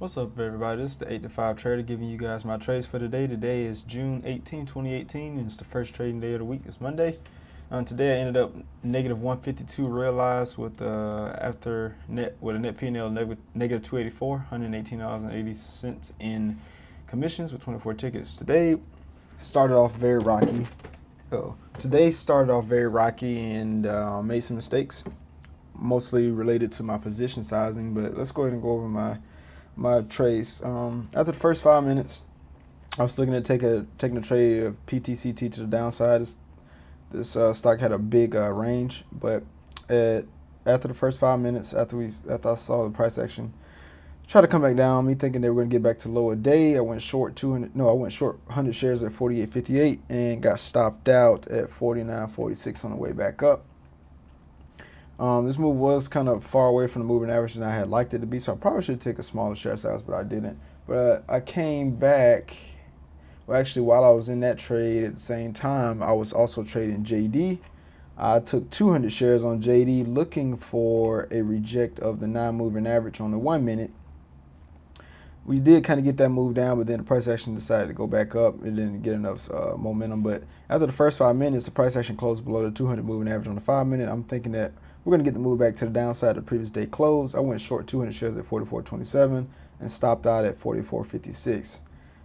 What's up, everybody? This is the 8 to 5 trader giving you guys my trades for today. Today is June 18, 2018, and it's the first trading day of the week. It's Monday. Today I ended up negative 152 realized with after net with a net P&L negative 284, $118.80 in commissions with 24 tickets. Today started off very rocky. Today started off very rocky and made some mistakes, mostly related to my position sizing. But let's go ahead and go over my trades. After the first 5 minutes, I was looking at taking a trade of PTCT to the downside. This stock had a big range, but after the first 5 minutes, after I saw the price action try to come back down, me thinking they were going to get back to lower day, I went short 200. No, I went short 100 shares at 48.58 and got stopped out at 49.46 on the way back up. This move was kind of far away from the moving average than I had liked it to be, so I probably should take a smaller share size, but I didn't. But I came back. Well, actually, while I was in that trade at the same time, I was also trading JD. I took 200 shares on JD looking for a reject of the non-moving average on the 1 minute. We did kind of get that move down, but then the price action decided to go back up. It didn't get enough momentum. But after the first 5 minutes, the price action closed below the 200 moving average on the 5 minute. I'm thinking that we're going to get the move back to the downside of the previous day close. I went short 200 shares at 44.27 and stopped out at 44.56.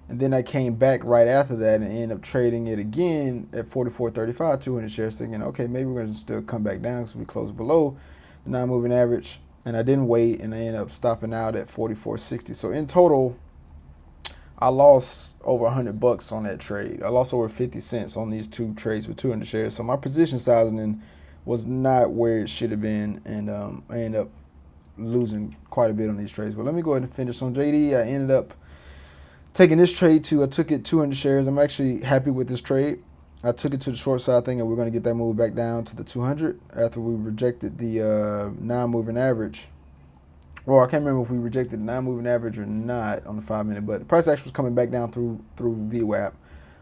And then I came back right after that and ended up trading it again at 44.35, 200 shares, thinking, okay, maybe we're going to still come back down because we closed below the non-moving average. And I didn't wait, and I ended up stopping out at 44.60. So in total, I lost over $100 on that trade. I lost over 50 cents on these two trades with 200 shares. So my position sizing was not where it should have been, and I ended up losing quite a bit on these trades. But let me go ahead and finish on JD. I ended up taking this trade I took it 200 shares. I'm actually happy with this trade. I took it to the short side thinking we're going to get that move back down to the 200 after we rejected the non-moving average. Well, I can't remember if we rejected the non-moving average or not on the 5 minute, but the price action was coming back down through VWAP.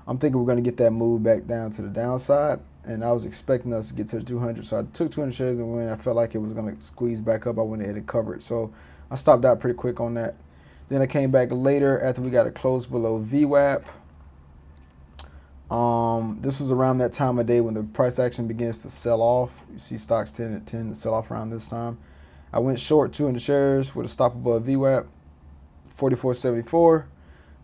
I'm thinking we're going to get that move back down to the downside, and I was expecting us to get to the 200. So I took 200 shares, and when I felt like it was going to squeeze back up, I went ahead and covered. So I stopped out pretty quick on that. Then I came back later after we got a close below VWAP. This was around that time of day when the price action begins to sell off. You see stocks tend to sell off around this time. I went short 200 shares with a stop above VWAP, 44.74.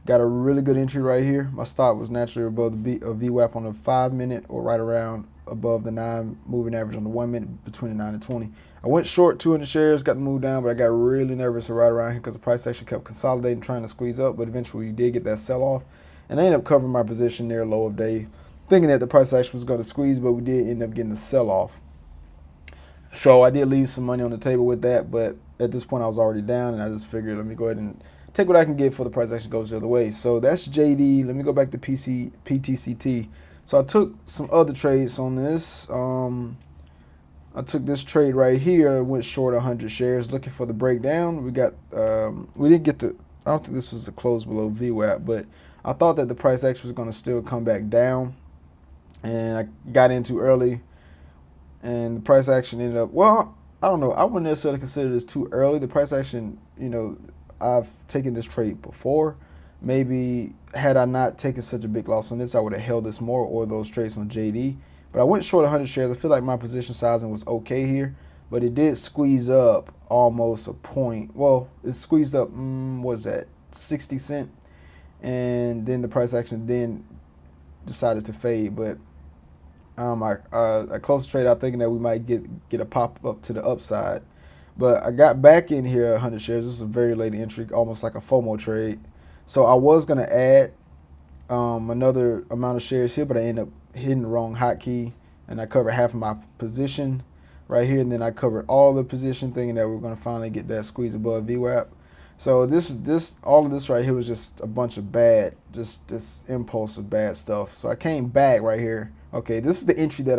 Got a really good entry right here. My stop was naturally above the VWAP on the 5 minute, or right around above the non-moving average on the 1 minute, between the 9 and 20. I went short 200 shares, got the move down, but I got really nervous right around here because the price action kept consolidating, trying to squeeze up, but eventually we did get that sell-off. And I ended up covering my position near low of day, thinking that the price action was going to squeeze, but we did end up getting the sell-off. So I did leave some money on the table with that, but at this point I was already down, and I just figured let me go ahead and take what I can get before the price action goes the other way. So that's JD. Let me go back to PTCT. So I took some other trades on this. I took this trade right here, went short 100 shares, looking for the breakdown. We didn't get the, I don't think this was a close below VWAP, but I thought that the price action was going to still come back down, and I got in too early, and the price action ended up, well, I don't know. I wouldn't necessarily consider this too early. The price action, I've taken this trade before. Maybe had I not taken such a big loss on this, I would have held this more, or those trades on JD. But I went short 100 shares. I feel like my position sizing was okay here, but it did squeeze up almost a point. Well, it squeezed up, what was that, 60 cents? And then the price action then decided to fade. But I closed the trade out thinking that we might get a pop up to the upside. But I got back in here 100 shares. This is a very late entry, almost like a FOMO trade. So I was going to add another amount of shares here, but I ended up hitting the wrong hotkey, and I covered half of my position right here, and then I covered all the position, thinking that we are going to finally get that squeeze above VWAP. So all of this right here was just a bunch of bad, just this impulse of bad stuff. So I came back right here. Okay, this is the entry that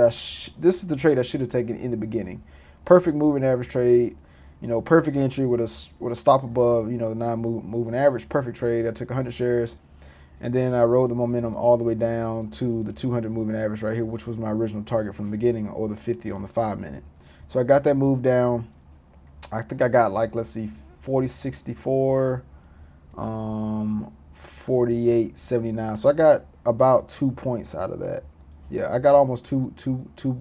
this is the trade I should have taken in the beginning. Perfect moving average trade. Perfect entry with a stop above, the non-moving average. Perfect trade. I took 100 shares, and then I rode the momentum all the way down to the 200 moving average right here, which was my original target from the beginning, or the 50 on the 5 minute. So I got that move down. I think I got, like, let's see, 40.64, 48.79. So I got about 2 points out of that. Yeah, I got almost two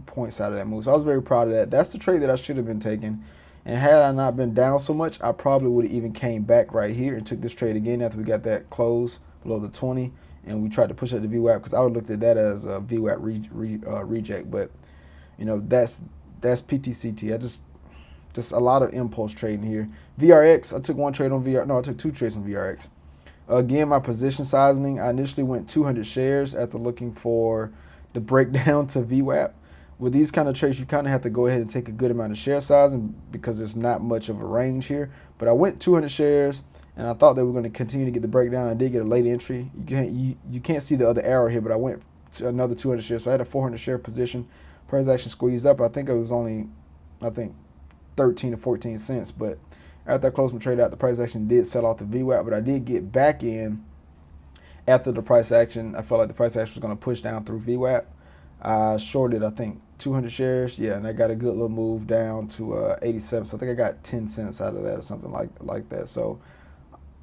points out of that move. So I was very proud of that. That's the trade that I should have been taking. And had I not been down so much, I probably would have even came back right here and took this trade again after we got that close below the 20. And we tried to push up the VWAP because I would have looked at that as a VWAP reject. But, that's PTCT. Just a lot of impulse trading here. VRX, I took one trade on VR. No, I took two trades on VRX. Again, my position sizing, I initially went 200 shares after looking for the breakdown to VWAP. With these kind of trades, you kind of have to go ahead and take a good amount of share sizing because there's not much of a range here. But I went 200 shares, and I thought they were going to continue to get the breakdown. I did get a late entry. You can't see the other arrow here, but I went to another 200 shares. So I had a 400 share position. Price action squeezed up. I think it was only, 13 or 14 cents. But after I closed my trade out, the price action did sell off the VWAP, but I did get back in after the price action. I felt like the price action was going to push down through VWAP. I shorted, 200 shares. Yeah, and I got a good little move down to 87. So I think I got 10 cents out of that or something like that. So,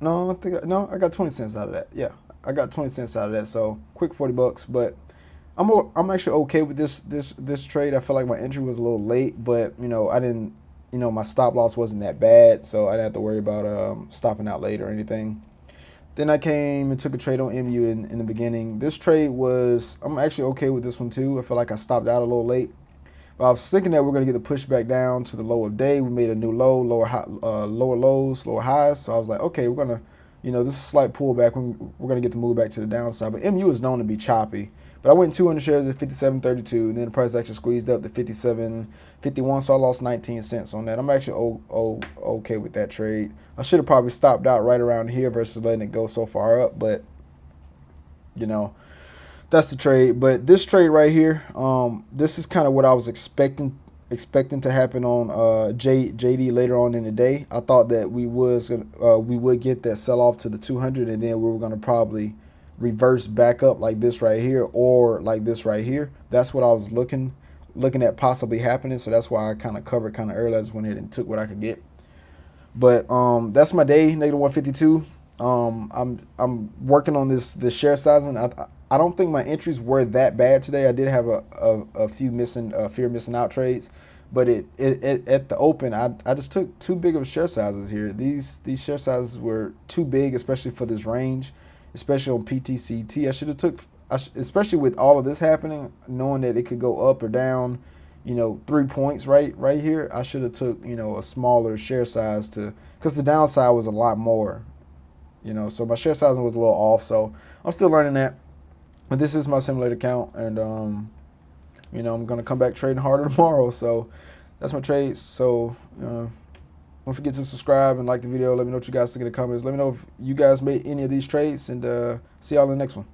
I got 20 cents out of that. Yeah, I got 20 cents out of that. So, quick 40 bucks. But I'm actually okay with this trade. I feel like my entry was a little late, but, I didn't, my stop loss wasn't that bad, so I didn't have to worry about stopping out late or anything. Then I came and took a trade on MU in the beginning. This trade I'm actually okay with this one too. I feel like I stopped out a little late. But I was thinking that we're going to get the pushback down to the low of day. We made a new low, lower lows, lower highs. So I was like, okay, we're going to, this is a slight pullback. We're going to get the move back to the downside. But MU is known to be choppy. But I went 200 shares at 57.32, and then the price actually squeezed up to 57.51, so I lost 19 cents on that. I'm actually okay with that trade. I should have probably stopped out right around here versus letting it go so far up, but, that's the trade. But this trade right here, this is kind of what I was expecting to happen on JD later on in the day. I thought that we would get that sell off to the 200, and then we were going to probably reverse back up like this right here or like this right here. That's what I was looking at possibly happening. So that's why I kind of covered kind of early. I just went ahead and took what I could get. But that's my day, negative 152. I'm working on this share sizing. I don't think my entries were that bad today. I did have a few fear missing out trades, but it at the open I just took too big of share sizes here. These share sizes were too big, especially for this range, especially on PTCT. I should have took, especially with all of this happening, knowing that it could go up or down, 3 points right here. I should have took, a smaller share size because the downside was a lot more, so my share sizing was a little off. So I'm still learning that. But this is my simulator account, and I'm gonna come back trading harder tomorrow. So that's my trade. So don't forget to subscribe and like the video. Let me know what you guys think in the comments. Let me know if you guys made any of these trades, and see y'all in the next one.